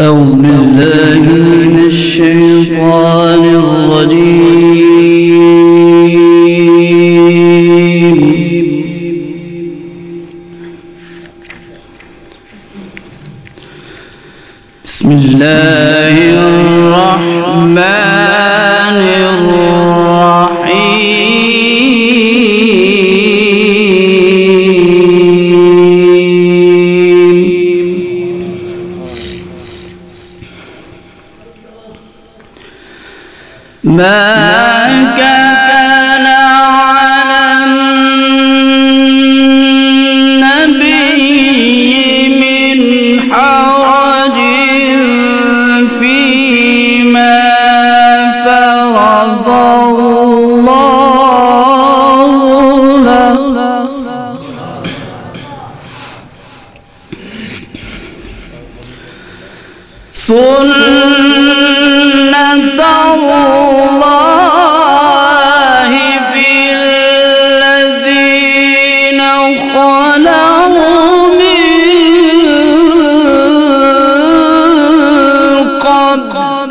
أعوذ بالله من الشيطان الرجيم. بسم الله الرحمن الرحيم. ما كان على النبي من حرج فيما فرض الله له، سنة الله في الذين خلوا من قبل،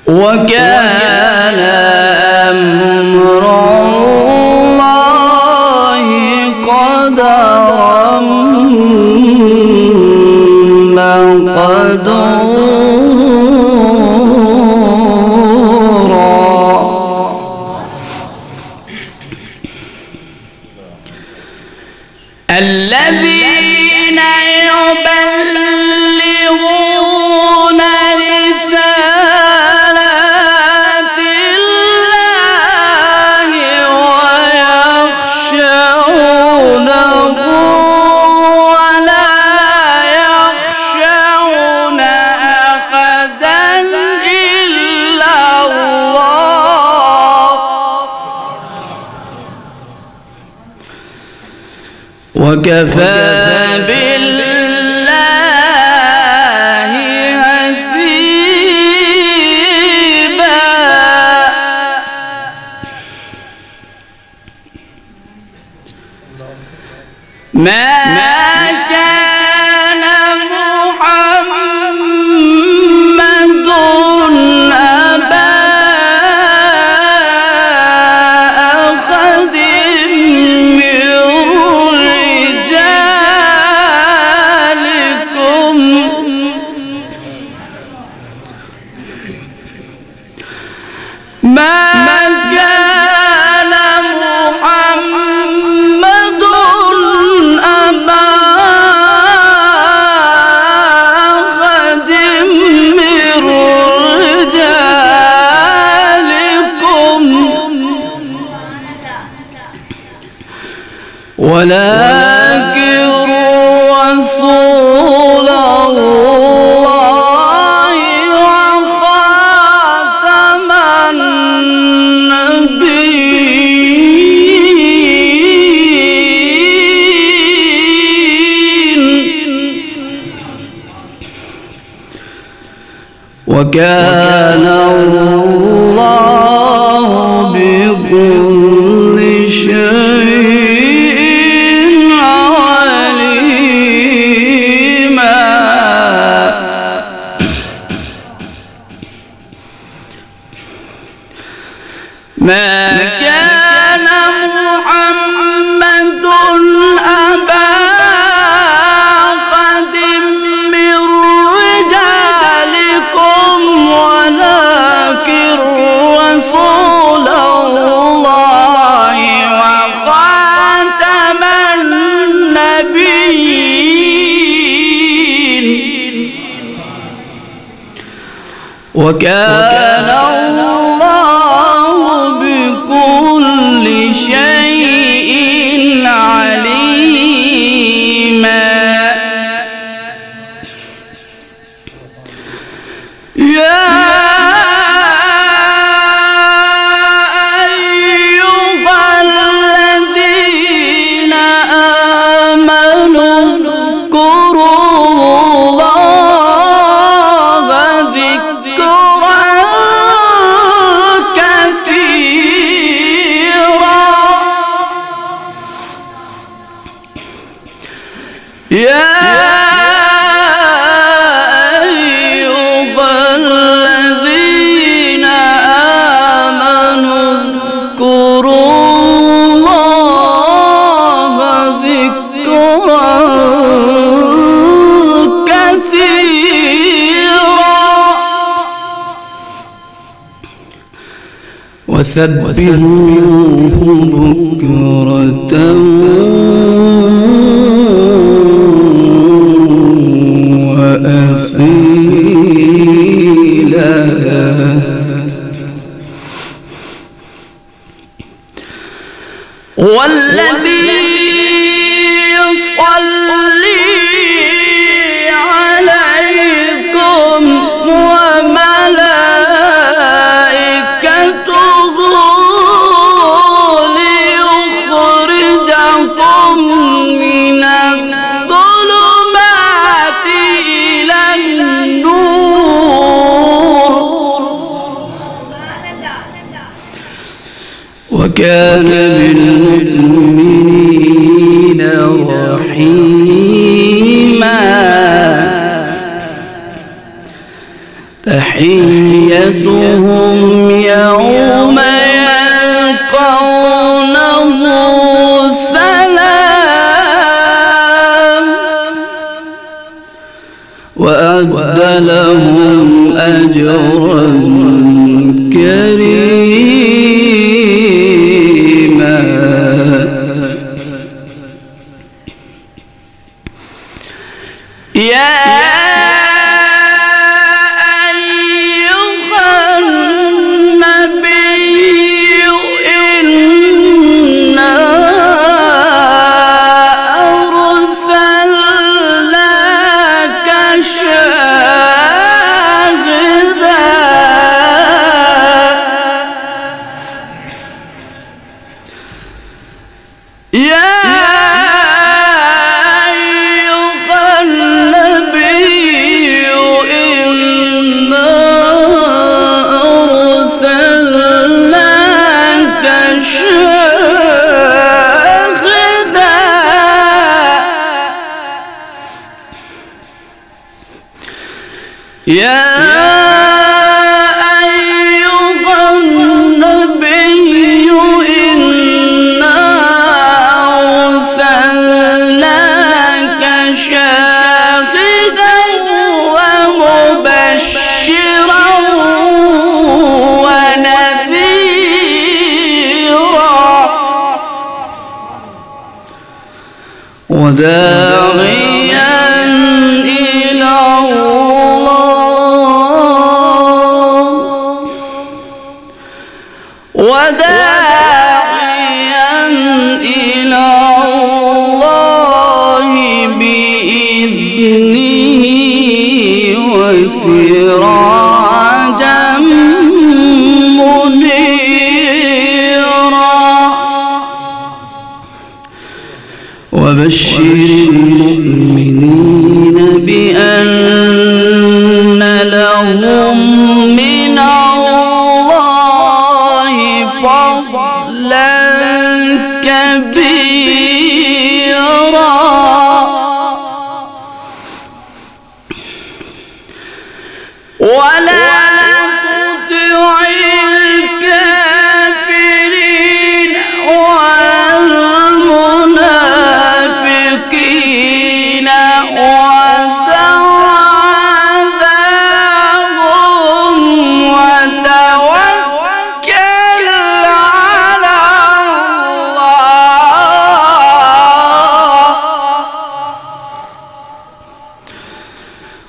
وكان أمر الله قدرا مقدورا. الذين يبلغون رسالات الله ويخشونه ولا يخشون أحدا إلا الله، وكفى بالله حسيبا. ما كان محمد أبا أحد من رجالكم، ما كان محمد أبا أحد من رجالكم ولكن رسول الله وخاتم النبيين، وكان الله بكل شيء عليما. ما كان محمد أبا أحد من رجالكم ولكن رسول الله وخاتم النبيين، وكان الله بكل شيء عليما. يا أيها الذين آمنوا اذكروا الله ذكرا وسبحوه بكرة وأصيلا. والذي يصلي عليكم وملائكته ليخرجكم من الظلمات إلى النور وكان بالمؤمنين رحيما. تحيتهم يوم يلقونه سلام وأعد لهم أجرا كريما. يا أيها النبي إنا أرسلناك شاهدا ومبشرا ونذيرا وداعيا إلى الله بإذنه وسراجا منيرا. وبشر المؤمنين بأن لهم من الله فضلا كبيرا. ولا تطع الكافرين والمنافقين ودع عذابهم وتوكل على الله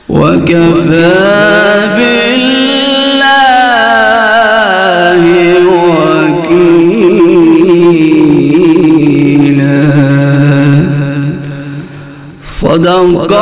وكفى بالله وكيلا. صدق